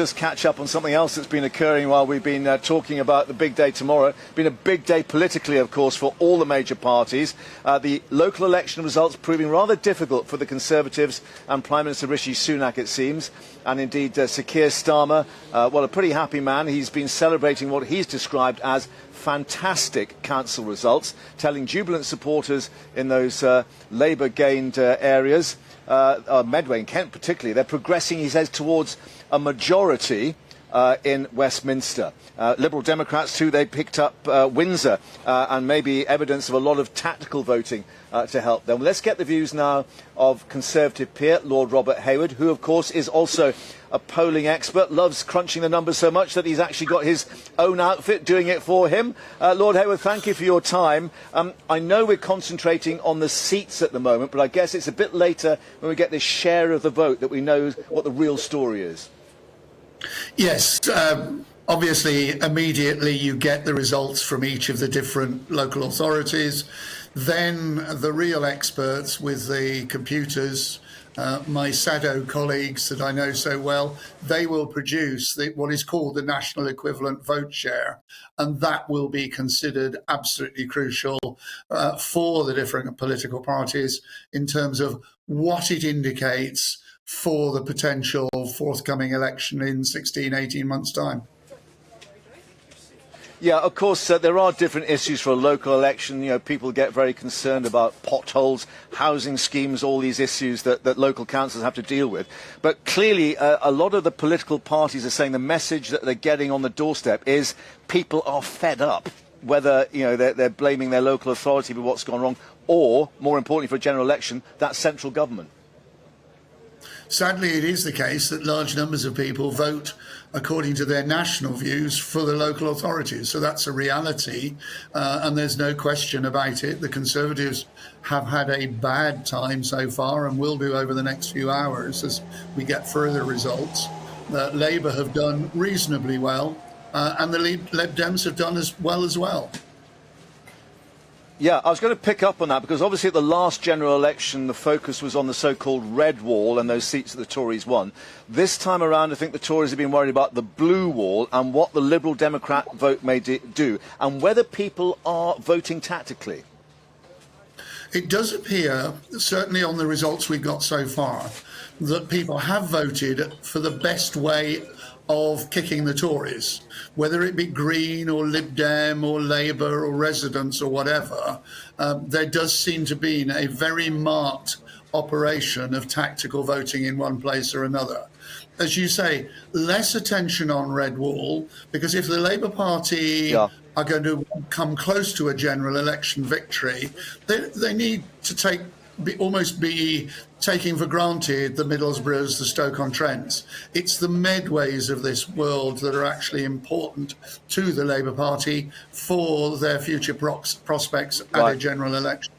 just catch up on something else that's been occurring while we've been talking about the big day tomorrow. Been a big day politically, of course, for all the major parties. The local election results proving rather difficult for the Conservatives and Prime Minister Rishi Sunak, it seems. And indeed, Sir Keir Starmer, well, a pretty happy man. He's been celebrating what he's described as fantastic council results, telling jubilant supporters in those Labour-gained areas, Medway and Kent particularly, they're progressing, he says, towards a majority in Westminster. Liberal Democrats too, they picked up Windsor and maybe evidence of a lot of tactical voting to help them. Let's get the views now of Conservative peer Lord Robert Harward, who of course is also a polling expert, loves crunching the numbers so much that he's actually got his own outfit doing it for him. Lord Harward, thank you for your time. I know we're concentrating on the seats at the moment, but I guess it's a bit later when we get this share of the vote that we know what the real story is. Yes, obviously immediately you get the results from each of the different local authorities. Then the real experts with the computers, my SADO colleagues that I know so well, they will produce what is called the national equivalent vote share, and that will be considered absolutely crucial for the different political parties in terms of what it indicates for the potential forthcoming election in 16, 18 months' time. Yeah, of course, there are different issues for a local election. You know, people get very concerned about potholes, housing schemes, all these issues that local councils have to deal with. But clearly, a lot of the political parties are saying the message that they're getting on the doorstep is people are fed up, whether, you know, they're blaming their local authority for what's gone wrong, or, more importantly for a general election, that's central government. Sadly, it is the case that large numbers of people vote according to their national views for the local authorities. So that's a reality, and there's no question about it. The Conservatives have had a bad time so far and will do over the next few hours as we get further results. Labour have done reasonably well, and the Lib Dems have done as well. Yeah, I was going to pick up on that because obviously at the last general election the focus was on the so-called red wall and those seats that the Tories won. This time around I think the Tories have been worried about the blue wall and what the Liberal Democrat vote may do and whether people are voting tactically. It does appear, certainly on the results we've got so far, that people have voted for the best way of kicking the Tories, whether it be Green or Lib Dem or Labour or Residents or whatever. There does seem to be a very marked operation of tactical voting in one place or another. As you say, less attention on red wall, because if the Labour Party are going to come close to a general election victory, they need to almost be taking for granted the Middlesbroughs, the Stoke-on-Trents. It's the Medways of this world that are actually important to the Labour Party for their future prospects at a general election.